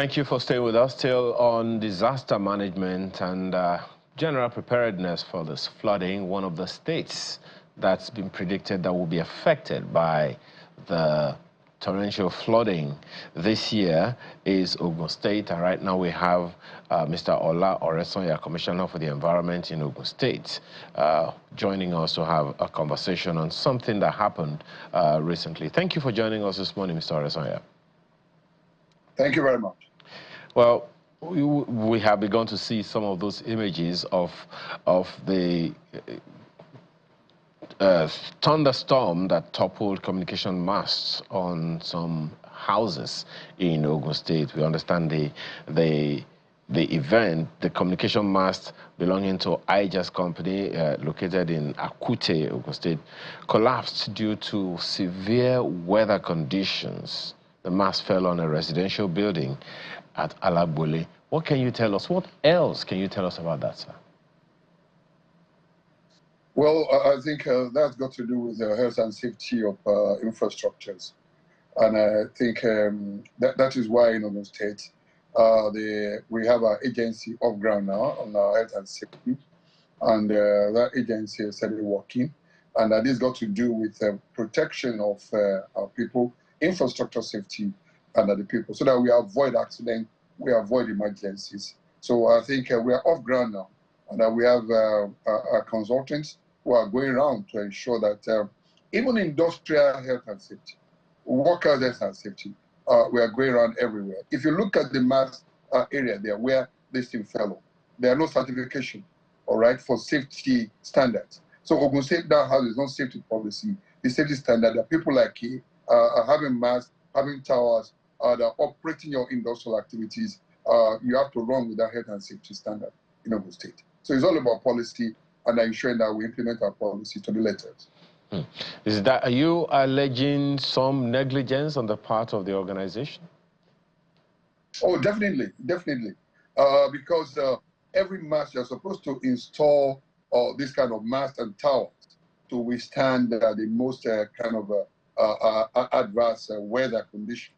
Thank you for staying with us. Still on disaster management and general preparedness for this flooding. One of the states that's been predicted that will be affected by the torrential flooding this year is Ogun State. And right now we have Mr. Ola Oresanya, Commissioner for the Environment in Ogun State, joining us to have a conversation on something that happened recently. Thank you for joining us this morning, Mr. Oresanya. Thank you very much. Well, we have begun to see some of those images of the thunderstorm that toppled communication masts on some houses in Ogun State. We understand the event, the communication mast belonging to Ijas company located in Akute, Ogun State, collapsed due to severe weather conditions. The mast fell on a residential building at Alagbole. What can you tell us? What else can you tell us about that, sir? Well, I think that's got to do with the health and safety of infrastructures. And I think that is why in Ogun State, we have our agency off ground now on our health and safety. And that agency is steadily working. And that is got to do with protection of our people, infrastructure safety under the people, so that we avoid accidents, we avoid emergencies. So I think we are off ground now, and we have our consultants who are going around to ensure that even industrial health and safety, workers' health and safety, we are going around everywhere. If you look at the Mast area there where this thing fell, there are no certification, all right, for safety standards. So Ogun State now has its own safety policy, the safety standard that people like you are having masts, having towers, that are operating your industrial activities. You have to run with that health and safety standard in Ogun State. So it's all about policy and ensuring that we implement our policy to the letters. Are you alleging some negligence on the part of the organization? Oh, definitely, definitely. Because every mast, you're supposed to install this kind of mast and towers to withstand the most kind of adverse weather condition.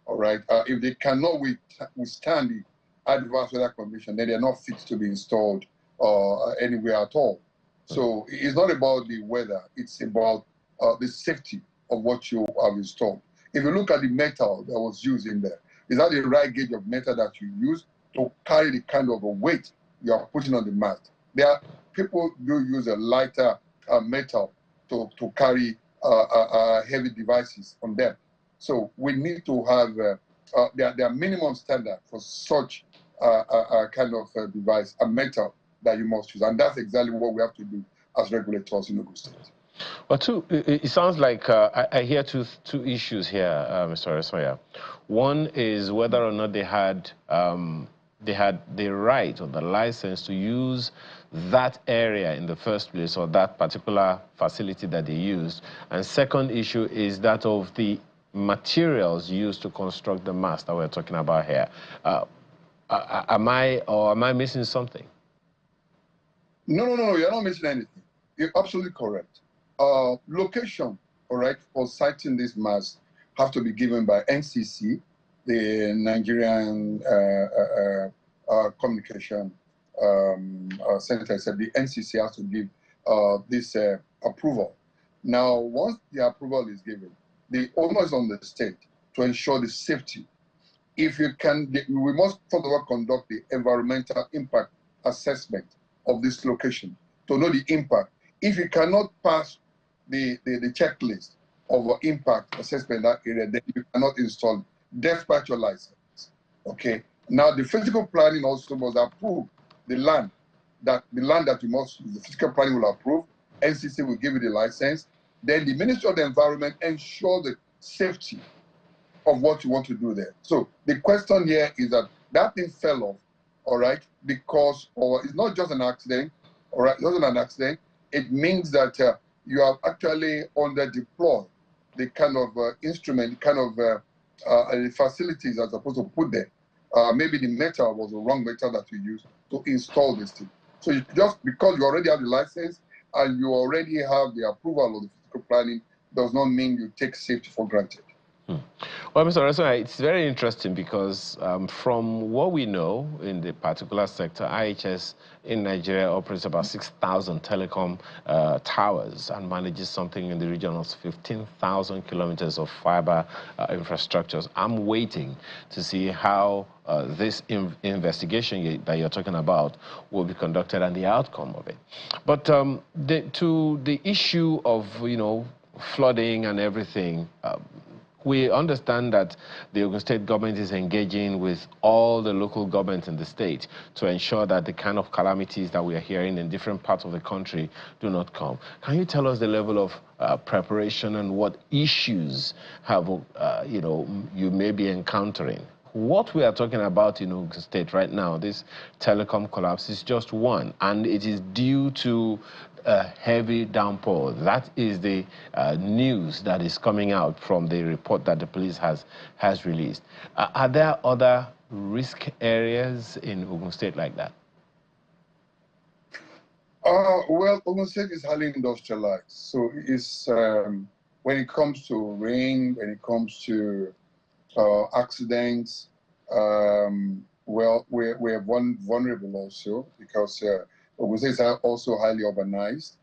All right. If they cannot withstand the adverse weather condition, then they are not fit to be installed anywhere at all. So it's not about the weather; it's about the safety of what you have installed. If you look at the metal that was used in there, is that the right gauge of metal that you use to carry the kind of a weight you are putting on the mast? There are people do use a lighter metal to carry heavy devices on them. So we need to have there are minimum standard for such kind of device, a metal that you must use. And that's exactly what we have to do as regulators in Ogun State. Well, it sounds like I hear two issues here, Mr. Oresanya. One is whether or not they had the right or the license to use that area in the first place, or that particular facility that they used. And second issue is that of the materials used to construct the mast that we're talking about here. Am I missing something? No, you're not missing anything. You're absolutely correct. Location, all right, for siting this mast have to be given by NCC, the Nigerian Communication Center. Said the NCC has to give this approval. Now, once the approval is given, the onus is on the state to ensure the safety. If you can, we must further conduct the environmental impact assessment of this location to know the impact. If you cannot pass the checklist of impact assessment in that area, then you cannot install, despite your license. Okay. Now the physical planning also must approve the land that you must use. The physical planning will approve. NCC will give you the license. Then the Ministry of the Environment ensure the safety of what you want to do there. So the question here is that thing fell off, all right, because it's not just an accident, all right, it wasn't an accident. It means that you have actually under-deployed the kind of instrument, kind of the facilities that are supposed to put there. Maybe the metal was the wrong metal that you used to install this thing. So just because you already have the license and you already have the approval of the physical planning does not mean you take safety for granted. Well, Mr. Rasola, it's very interesting because from what we know in the particular sector, IHS in Nigeria operates about 6,000 telecom towers and manages something in the region of 15,000 kilometers of fiber infrastructures. I'm waiting to see how this investigation that you're talking about will be conducted and the outcome of it. But to the issue of, flooding and everything, we understand that the Ogun State government is engaging with all the local governments in the state to ensure that the kind of calamities that we are hearing in different parts of the country do not come. Can you tell us the level of preparation and what issues have, you may be encountering? What we are talking about in Ogun State right now, this telecom collapse, is just one, and it is due to a heavy downpour. That is the news that is coming out from the report that the police has released. Are there other risk areas in Ogun State like that? Well, Ogun State is highly industrialized. So it's, when it comes to rain, when it comes to accidents, well, we're vulnerable also because Ogun State is also highly urbanized,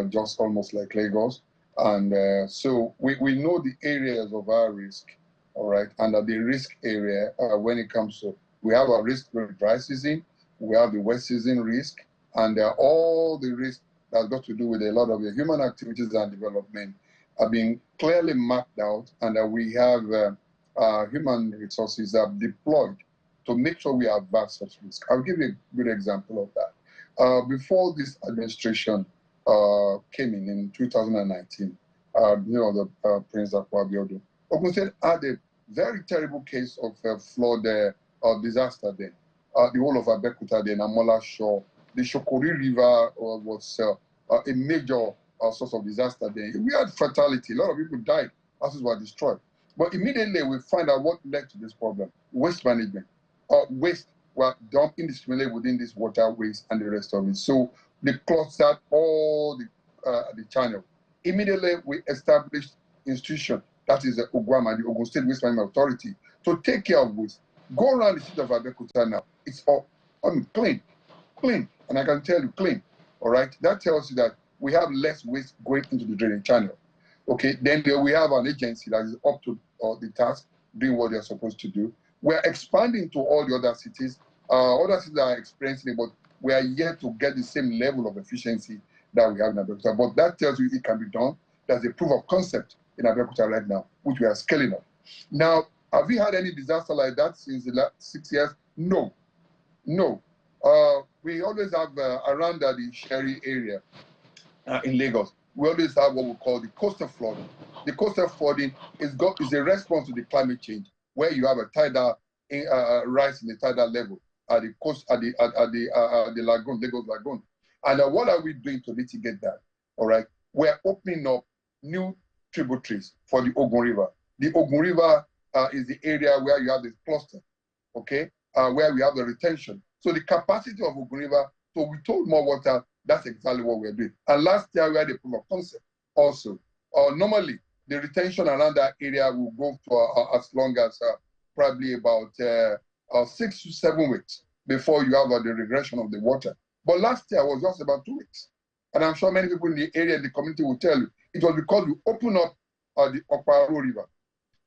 just almost like Lagos. And so we know the areas of our risk, all right? And the risk area, when it comes to, we have our risk with dry season, we have the wet season risk, and all the risk that's got to do with a lot of the human activities and development are being clearly mapped out, and we have human resources that are deployed to make sure we avert such risk. I'll give you a good example of that. Before this administration came in 2019, the Prince Akwabiodun, Ogun State had a very terrible case of flood disaster then. The whole of Abeokuta then, Amola Shore, the Shokori River was a major source of disaster then. We had fatality. A lot of people died. Houses were destroyed. But immediately we find out what led to this problem: waste management. Waste were dumped indiscriminately within these waterways and the rest of it. So they clustered all the channel. Immediately we established institution, that is the OGWAMA, the Ogun State Waste Management Authority, to take care of waste. Go around the city of Abeokuta now. It's all clean, and I can tell you clean. All right, that tells you that we have less waste going into the draining channel. Okay, then we have an agency that is up to the task, doing what they're supposed to do. We're expanding to all the other cities. Other cities are experiencing it, but we are yet to get the same level of efficiency that we have in Abeokuta. But that tells you it can be done. There's a proof of concept in Abeokuta right now, which we are scaling up. Now, have we had any disaster like that since the last 6 years? No. We always have around the Sherry area in Lagos, we always have what we call the coastal flooding. The coastal flooding is a response to the climate change, where you have a tidal rise in the tidal level at the coast, at the lagoon, Lagos Lagoon. And what are we doing to mitigate that? All right, we're opening up new tributaries for the Ogun River. The Ogun River is the area where you have this cluster, okay, where we have the retention. So the capacity of Ogun River to withhold more water, that's exactly what we're doing. And last year we had a proof of concept also. Normally, the retention around that area will go for as long as probably about 6 to 7 weeks before you have the regression of the water. But last year was just about 2 weeks. And I'm sure many people in the area, the community will tell you, it was because we opened up the Okparo River,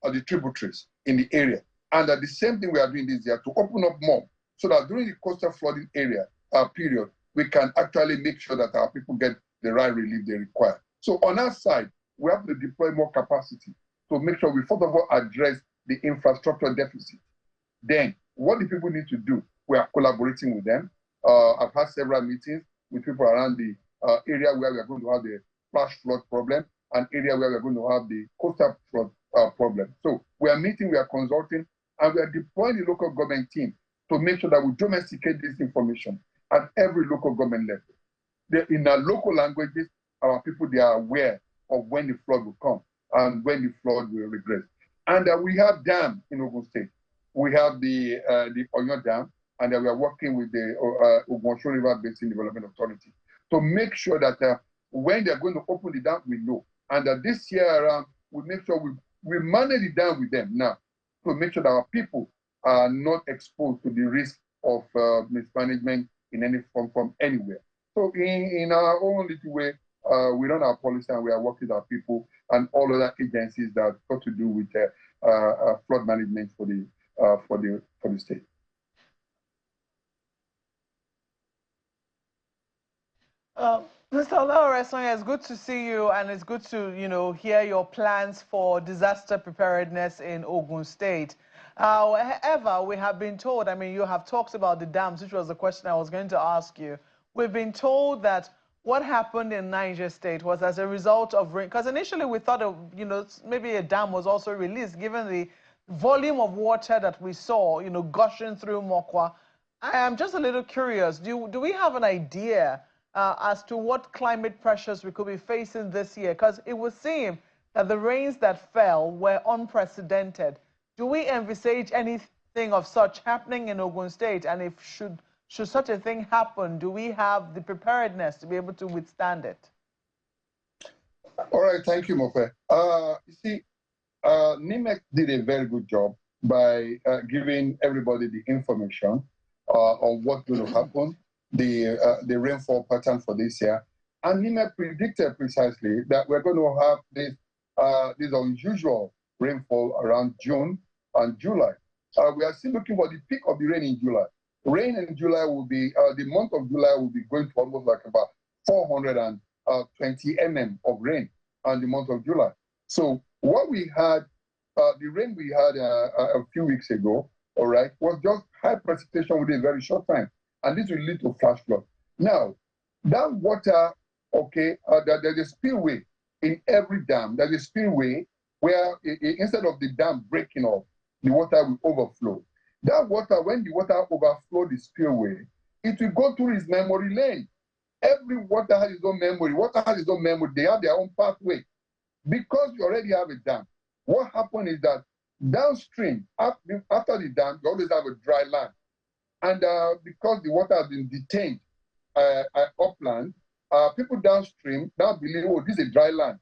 the tributaries in the area. And the same thing we are doing this year to open up more, so that during the coastal flooding area period, we can actually make sure that our people get the right relief they require. So on our side, we have to deploy more capacity to make sure we first of all address the infrastructure deficit. Then, what do people need to do? We are collaborating with them. I've had several meetings with people around the area where we are going to have the flash flood problem, and area where we are going to have the coastal flood problem. So we are meeting, we are consulting, and we are deploying the local government team to make sure that we domesticate this information at every local government level. In our local languages, our people, they are aware of when the flood will come and when the flood will regress. And we have dam in Ogun State. We have the Ogun Dam, and we are working with the Ogun River Basin Development Authority to make sure that when they're going to open the dam, we know. And this year around, we make sure we manage it down with them now to make sure that our people are not exposed to the risk of mismanagement in any form from anywhere. So in our own little way, we run our policy and we are working with our people and all other agencies that got to do with flood management for the state. Mr. Olaoresanya, it's good to see you, and it's good to, hear your plans for disaster preparedness in Ogun State. However, we have been told, you have talked about the dams, which was the question I was going to ask you. We've been told that what happened in Niger State was as a result of rain, because initially we thought, maybe a dam was also released, given the volume of water that we saw, gushing through Mokwa. I am just a little curious. Do we have an idea as to what climate pressures we could be facing this year? Because it would seem that the rains that fell were unprecedented. Do we envisage anything of such happening in Ogun State? And if should such a thing happen, do we have the preparedness to be able to withstand it? All right, thank you, Mofe. You see, NIMEC did a very good job by giving everybody the information on what's going to happen, the rainfall pattern for this year. And NIMEC predicted precisely that we're going to have this unusual rainfall around June and July. We are still looking for the peak of the rain in July. Rain in July will be, the month of July will be going to almost like about 420 mm of rain in the month of July. So what we had, the rain we had a few weeks ago, all right, was just high precipitation within a very short time. And this will lead to flash flood. Now, that water, okay, there's a spillway in every dam. There's a spillway where instead of the dam breaking off, the water will overflow. That water, when the water overflows the spillway, it will go through its memory lane. Every water has its own memory. Water has its own memory. They have their own pathway. Because you already have a dam, what happens is that downstream, after the dam, you always have a dry land. And because the water has been detained upland, people downstream now believe, oh, this is a dry land.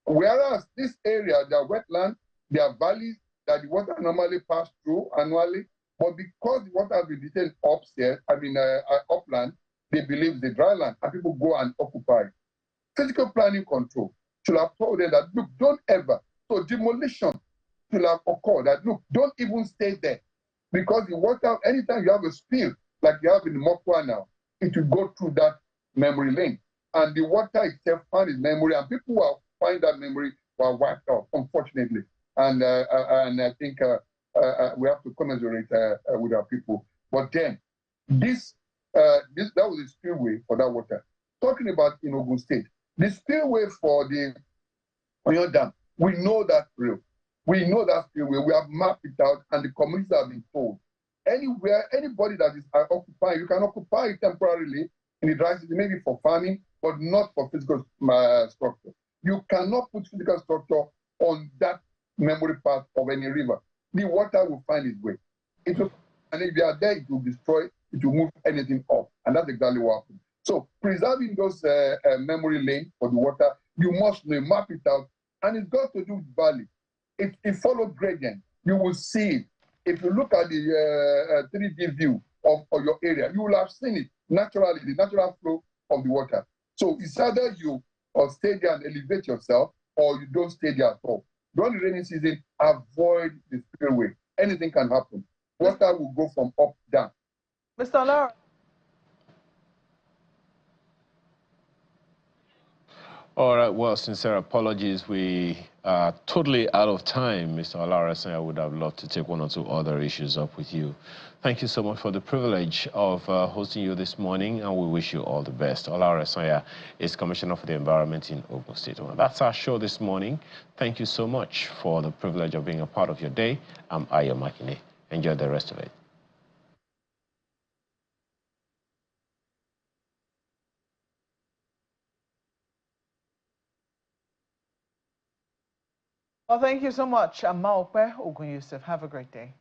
Whereas this area, there are wetlands, there are valleys that the water normally pass through annually. But because the water has been detained upland, they believe it's a dry land, and people go and occupy. Physical planning control should have told them that, look, don't ever. So demolition should have occurred that, look, don't even stay there. Because the water, anytime you have a spill, like you have in Mokwa now, it will go through that memory lane. And the water itself found its memory, and people who find that memory were wiped out, unfortunately. And I think we have to commiserate with our people. But then, that was the spillway for that water. Talking about in Ogun State, the spillway for the Oyo Dam, we know that real. We know that spillway. We have mapped it out, and the communities have been told. Anywhere, anybody that is occupying, you can occupy it temporarily in the dry season, maybe for farming, but not for physical structure. You cannot put physical structure on that memory path of any river. The water will find its way. And if they are there, it will destroy, it will move anything off. And that's exactly what happened. So preserving those memory lanes for the water, you must map it out. And it's got to do with valley. It follows gradient. You will see it. If you look at the 3D view of your area, you will have seen it naturally, the natural flow of the water. So it's either you stay there and elevate yourself, or you don't stay there at all. During the rainy season, avoid the spillway. Anything can happen. Water will go from up down. Mr. Lara. All right, well, sincere apologies. We are totally out of time, Mr. Olaoresanya. I would have loved to take one or two other issues up with you. Thank you so much for the privilege of hosting you this morning, and we wish you all the best. Olaoresanya is Commissioner for the Environment in Ogun State. Well, that's our show this morning. Thank you so much for the privilege of being a part of your day. I'm Ayo Makine. Enjoy the rest of it. Well, thank you so much. I'm Maokwe Ogun Yusuf. Have a great day.